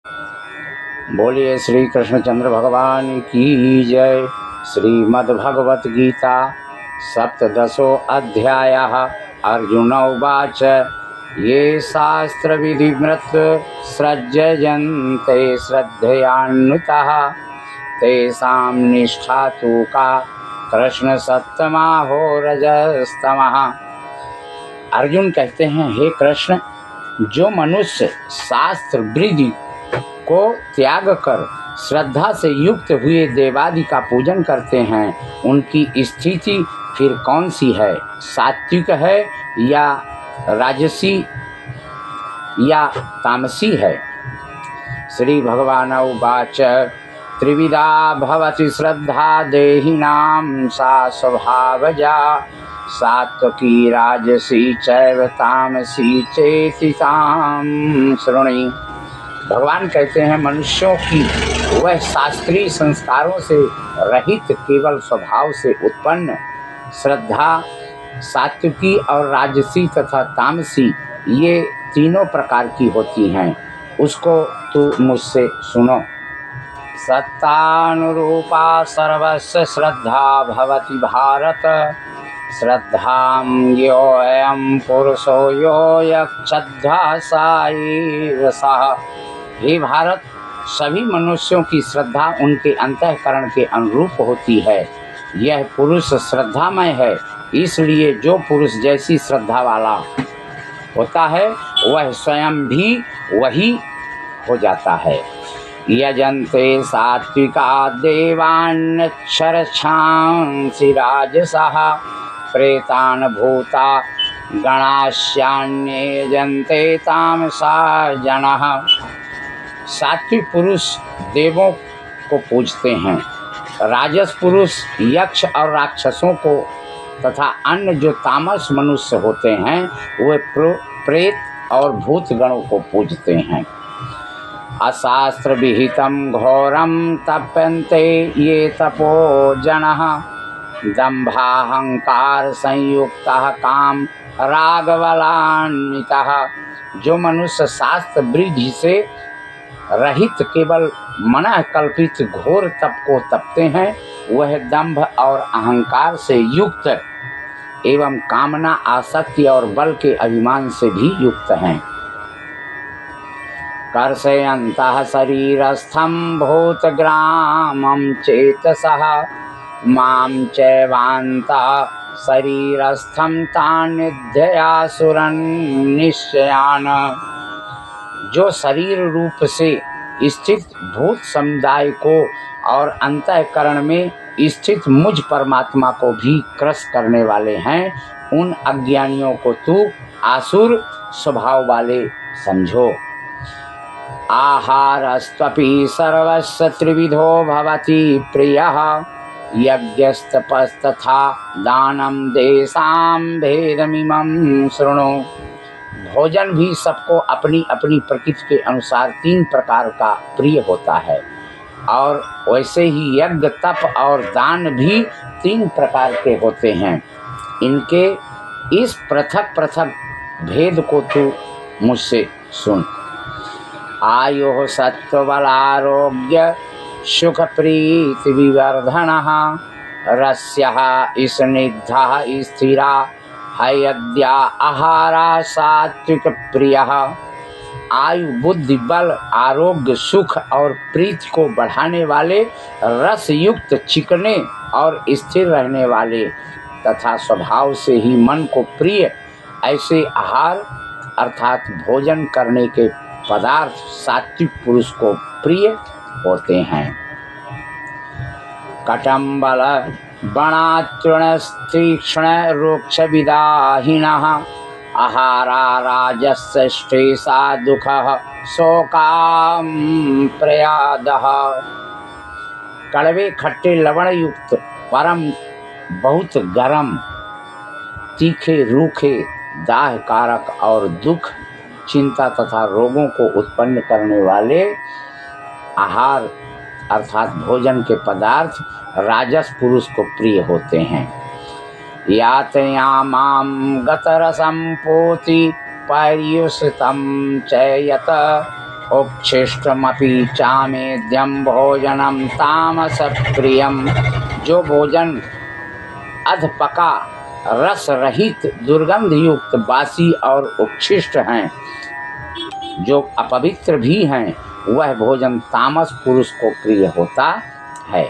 बोलिए श्री कृष्णचंद्र भगवान की जय। श्रीमद् भगवत गीता सप्तदशो अध्यायः। अर्जुन उवाच ये शास्त्र विधिमृत सृज्यन्ते श्रद्धयान्वितः तेषां निष्ठा तु का कृष्ण सत्तमा हो रजस्तमः। अर्जुन कहते हैं, हे कृष्ण, जो मनुष्य शास्त्र विधि को त्याग कर श्रद्धा से युक्त हुए देवादि का पूजन करते हैं, उनकी स्थिति फिर कौन सी है? सात्विक है या राजसी या तामसी है? श्री भगवान उवाच त्रिविधा भवति श्रद्धा देहिनां सा स्वभावजा सात्विकी राजसी चैव तामसी चेति तां शृणु। भगवान कहते हैं, मनुष्यों की वह शास्त्रीय संस्कारों से रहित केवल स्वभाव से उत्पन्न श्रद्धा सात्विकी और राजसी तथा तामसी, ये तीनों प्रकार की होती हैं। उसको तू मुझसे सुनो। सत्तानुरूपा सर्वस्य श्रद्धा भवति भारत श्रद्धां योऽयं पुरुषो यो यक्षद्धा साईरसः। हे भारत, सभी मनुष्यों की श्रद्धा उनके अंतःकरण के अनुरूप होती है। यह पुरुष श्रद्धामय है, इसलिए जो पुरुष जैसी श्रद्धा वाला होता है वह स्वयं भी वही हो जाता है। यजन्ते सात्विका देवान्यक्षरच्छांसि राजसः प्रेतान् भूता गणास्यान्ये यजन्ते तामसा जनः। सात्विक पुरुष देवों को पूजते हैं, राजस पुरुष यक्ष और राक्षसों को तथा अन्य जो तामस मनुष्य होते हैं वे प्रेत और भूत गणों को पूजते हैं। अशास्त्र विहितं घोरं तप्यन्ते ये तपो जनः दम्भाहंकार संयुक्तः काम रागबलान्वितः। जो मनुष्य शास्त्र विधि से रहित केवल मन कल्पित घोर तप को तपते हैं, वह दंभ और अहंकार से युक्त एवं कामना आसक्ति और बल के अभिमान से भी युक्त हैं। कर्षयन्तः शरीरस्थं भूतग्रामं चेतसः मां चैवान्तः शरीरस्थं तान् निध्ययासुरन् निश्चयान्। जो शरीर रूप से स्थित भूत समुदाय को और अंतःकरण में स्थित मुझ परमात्मा को भी क्रस करने वाले हैं, उन अज्ञानियों को तू आसुर स्वभाव वाले समझो। आहारस्त्वपि सर्वस्य त्रिविधो भवति प्रियः यज्ञस्तपस्तथा दानं देशां भेदमिमं शृणु। भोजन भी सबको अपनी अपनी प्रकृति के अनुसार तीन प्रकार का प्रिय होता है, और वैसे ही यज्ञ तप और दान भी तीन प्रकार के होते हैं। इनके इस पृथक पृथक भेद को तू मुझसे सुन। आयुः सत्त्वबलारोग्य सुख प्रीति विवर्धनः रस्यः स्निग्धः स्थिरा हयद्या आहारा सात्विक प्रियः। आयु बुद्धि बल आरोग्य सुख और प्रीति को बढ़ाने वाले, रस युक्त चिकने और स्थिर रहने वाले तथा स्वभाव से ही मन को प्रिय ऐसे आहार अर्थात भोजन करने के पदार्थ सात्विक पुरुष को प्रिय होते हैं। कटम्बल वनातृणस्तीक्ष्ण रुक्ष विदाहिनः आहारा राजस्यष्टेषा दुःखः शोकां प्रयादः। कड़वे खट्टे लवण युक्त परम बहुत गरम तीखे रूखे दाह कारक और दुख चिंता तथा रोगों को उत्पन्न करने वाले आहार अर्थात भोजन के पदार्थ राजस पुरुष को प्रिय होते हैं। यातयामां गतरसं पोति पर्युषितं च यत उच्छिष्टमपि चामेद्यं भोजनम तामस प्रियम। जो भोजन अधपका, रस रहित, दुर्गंध युक्त, बासी और उच्छिष्ट हैं, जो अपवित्र भी हैं, वह भोजन तामस पुरुष को प्रिय होता है।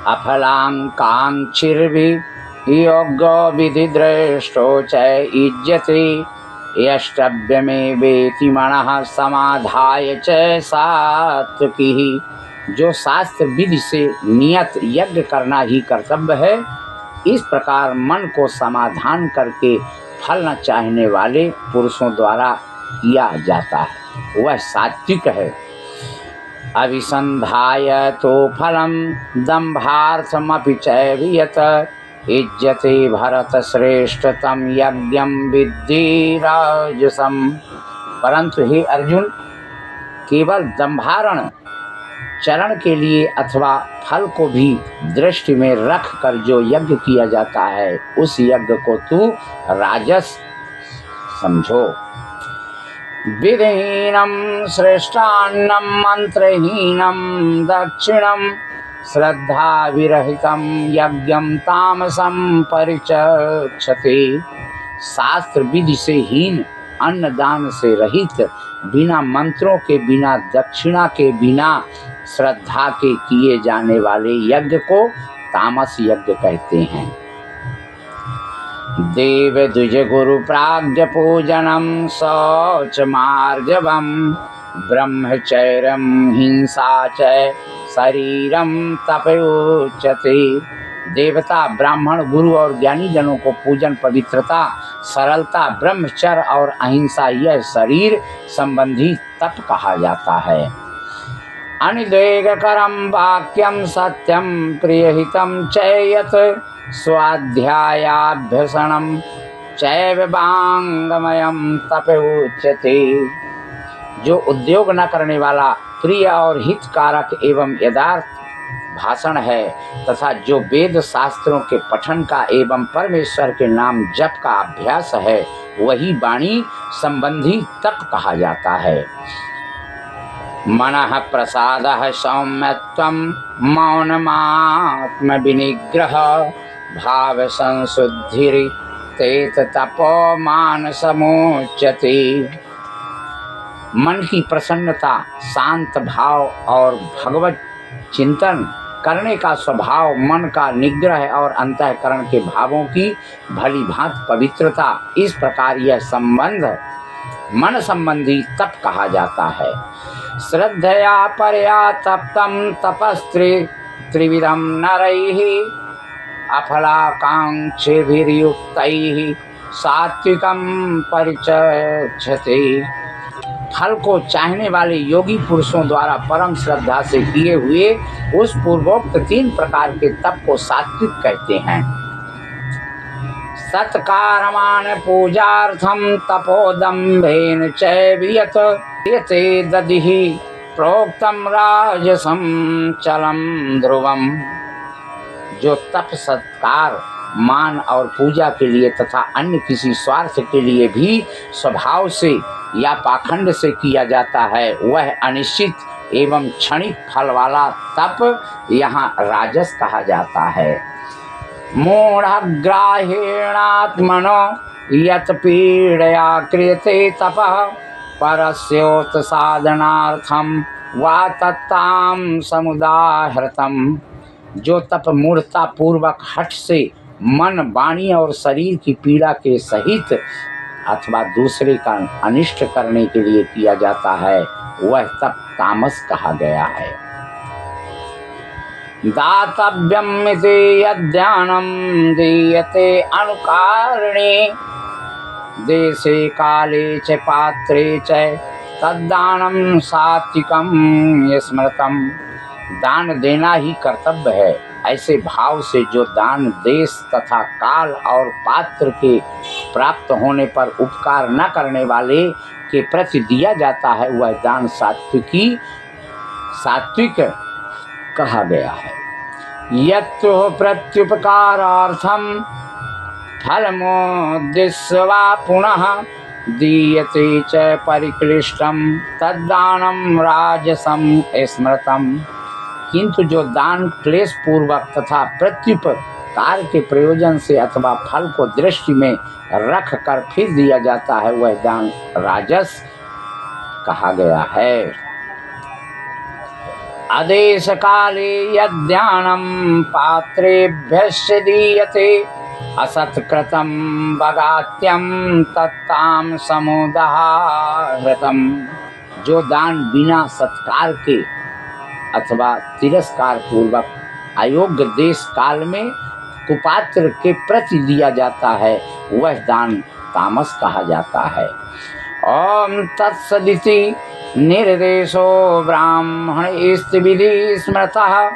अफलांकांक्षिर्भि योग्यो विधि दृष्टो च इज्यते यष्टव्यमेवेति मनः समाधाय च सात्विकी। जो शास्त्र विधि से नियत यज्ञ करना ही कर्तव्य है, इस प्रकार मन को समाधान करके फल न चाहने वाले पुरुषों द्वारा किया जाता है, वह सात्विक है। अभिसंधाय तो फलम दंभार्थमपि च वियत इज्जते भरत श्रेष्ठ तम यज्ञम विद्धि राजसम। परंतु हे अर्जुन, केवल दंभारण चरण के लिए अथवा फल को भी दृष्टि में रख कर जो यज्ञ किया जाता है, उस यज्ञ को तू राजस समझो। विधिहीनम श्रेष्ठान्नम मंत्रहीनम दक्षिणम श्रद्धा विरहितम यज्ञम तामसम परिचक्षते। शास्त्र विधि से हीन, अन्नदान से रहित, बिना मंत्रों के, बिना दक्षिणा के, बिना श्रद्धा के किए जाने वाले यज्ञ को तामस यज्ञ कहते हैं। देव द्विज गुरु प्राज्ञ पूजनम शौच मार्जवम ब्रह्मचर्यम हिंसा च शरीरम तपोच्यते। देवता, ब्राह्मण, गुरु और ज्ञानी जनों को पूजन, पवित्रता, सरलता, ब्रह्मचर्य और अहिंसा, यह शरीर संबंधी तप कहा जाता है। अनिद्वेगकरं वाक्यं सत्यं प्रियहितं च यत् स्वाध्यायाभ्यसनं चैव वाङ्मयं तपोच्यते। जो उद्योग न करने वाला प्रिय और हितकारक एवं यथार्थ भाषण है तथा जो वेद शास्त्रों के पठन का एवं परमेश्वर के नाम जप का अभ्यास है, वही वाणी संबंधी तप कहा जाता है। मनः प्रसादः सौम्यत्वं मौनमात्म विनिग्रह भाव संशुद्धिरितेत तपो मानसमुच्यते। मन की प्रसन्नता, शांत भाव और भगवत चिंतन करने का स्वभाव, मन का निग्रह और अंतःकरण के भावों की भली भांति पवित्रता, इस प्रकार यह संबंध मन संबंधी तप कहा जाता है। श्रद्धया परया तप्तं तपस्त्रिविधं नरैः अफलाकांक्षिभिर्युक्तैः सात्विकं परिचक्षते। फल को चाहने वाले योगी पुरुषों द्वारा परम श्रद्धा से किए हुए उस पूर्वोक्त 3 प्रकार के तप को सात्विक कहते हैं। सत्कारमान पूजार्थम तपोदम्भेन च वियत यते दधिहि प्रोक्तम राजसम चलम ध्रुवम। जो तप सत्कार, मान और पूजा के लिए तथा अन्य किसी स्वार्थ के लिए भी स्वभाव से या पाखंड से किया जाता है, वह अनिश्चित एवं क्षणिक फल वाला तप यहाँ राजस कहा जाता है। मूढ़ग्राहेणात्मनो यत् पीडया क्रियते तपः परस्योत साधनार्थम वा तत्ताम समुदाहृतम। जो तप मूढ़ता पूर्वक हठ से मन, वाणी और शरीर की पीड़ा के सहित अथवा दूसरे का अनिष्ट करने के लिए किया जाता है, वह तप तामस कहा गया है। दातव्यम इति यद्यानं दीयते अनुकारणे देशे काले च पात्रे च तद्दानं सात्विकं स्मृतम्। दान देना ही कर्तव्य है। ऐसे भाव से जो दान देश तथा काल और पात्र के प्राप्त होने पर उपकार न करने वाले के प्रति दिया जाता है, वह दान सात्विक कहा गया है। यत्तु प्रत्युपकारार्थम फलमोद्दिश्य वा पुनः दीयते च परिक्लिष्टम तद्दानम राजसम स्मृतम। किंतु जो दान क्लेश पूर्वक तथा प्रत्युपकार के प्रयोजन से अथवा फल को दृष्टि में रख कर फिर दिया जाता है, वह दान राजस कहा गया है। आदेश काले यद्यानम पात्रेभ्यश्च दीयते असत्कृतं बगात्यं तत्ताम समुदाहृतम। जो दान बिना सत्कार के अथवा तिरस्कार पूर्वक अयोग्य देश काल में कुपात्र के प्रति दिया जाता है, वह दान तामस कहा जाता है। ओम तत्सदिति निर्देशो ब्राह्मण विधि स्मृतः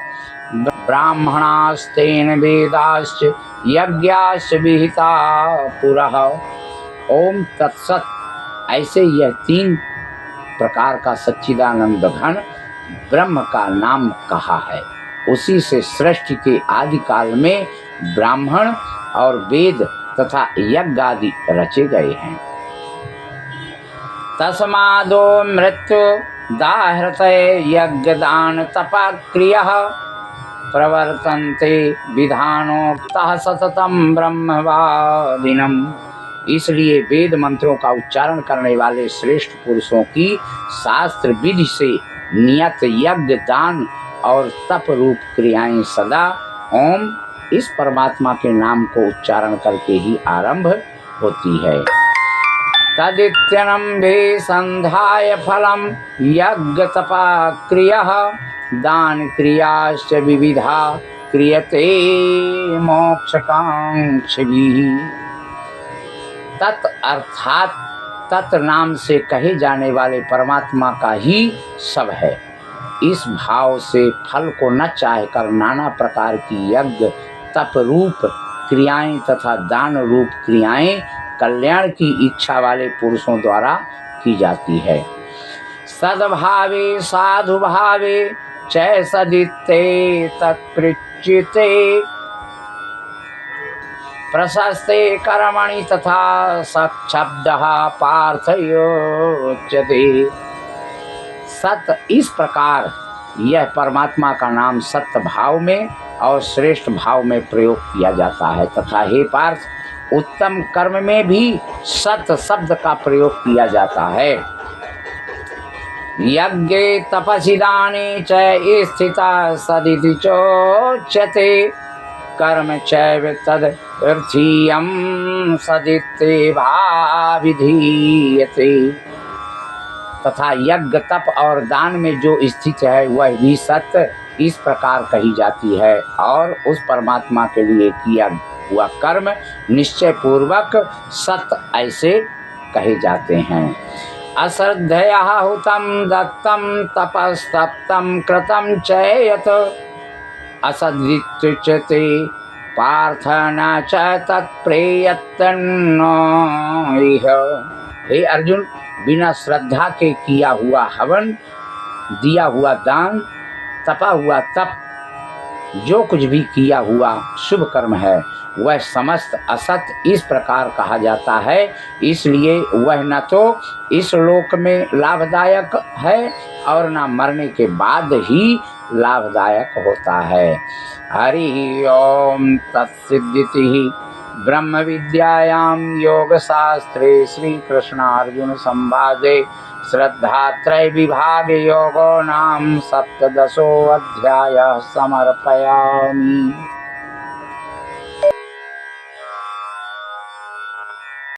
ब्राह्मणास्तेन वेदाश्च यज्ञाश्च विहिता पुरः। ओम तत्सत, ऐसे यह 3 प्रकार का सच्चिदानंद घन ब्रह्म का नाम कहा है। उसी से सृष्टि के आदि काल में ब्राह्मण और वेद तथा यज्ञ आदि रचे गए हैं। तस्मादो मृत्यु दाहृतये यज्ञदान तपाक्रियः प्रवर्तन्ते विधानोक्तः सततम ब्रह्मवादिनम्। इसलिए वेद मंत्रों का उच्चारण करने वाले श्रेष्ठ पुरुषों की शास्त्र विधि से नियत यज्ञ दान और तप रूप क्रियाएं सदा ओम इस परमात्मा के नाम को उच्चारण करके ही आरंभ होती है। तदित्यनं भे संधाय फलम यज्ञ तपा क्रियः दान क्रियाश्च विविधा क्रियते मोक्षकांक्षिभिः। तत् अर्थात तत् नाम से कहे जाने वाले परमात्मा का ही सब है। इस भाव से फल को न चाहकर नाना प्रकार की यज्ञ तप रूप क्रियाएं तथा दान रूप क्रियाएं कल्याण की इच्छा वाले पुरुषों द्वारा की जाती है। सद्भावे साधु भावे च सदिते तत्प्रीच्यते प्रशस्ते कर्मणि तथा सच्छब्दः पार्थयोच्यते। सत, इस प्रकार यह परमात्मा का नाम सत्य भाव में और श्रेष्ठ भाव में प्रयोग किया जाता है तथा हे पार्थ, उत्तम कर्म में भी सत्य शब्द का प्रयोग किया जाता है। यज्ञे तपसि दाने च स्थिता सदिति चोच्यते कर्म चैव तदर्थीयं सदित्येवा विधीयते। तथा यज्ञ तप और दान में जो स्थित है वह भी सत्य इस प्रकार कही जाती है और उस परमात्मा के लिए किया हुआ कर्म निश्चय पूर्वक सत्य ऐसे कहे जाते हैं। अश्रद्धया हुतं दत्तं तपस्तप्तं कृतं च यत् असदित्युच्यते पार्थ न च तत्प्रेयत्तन्नो इह। हे अर्जुन, बिना श्रद्धा के किया हुआ हवन, दिया हुआ दान, तपा हुआ तप, जो कुछ भी किया हुआ शुभ कर्म है वह समस्त असत इस प्रकार कहा जाता है। इसलिए वह न तो इस लोक में लाभदायक है और न मरने के बाद ही लाभदायक होता है। हरि ओम तत्सिद्धिति। ब्रह्म विद्यायां योग शास्त्रे श्री कृष्णार्जुन संवादे श्रद्धात्रय विभाग योगो नाम 17 अध्यायः समर्पयामि।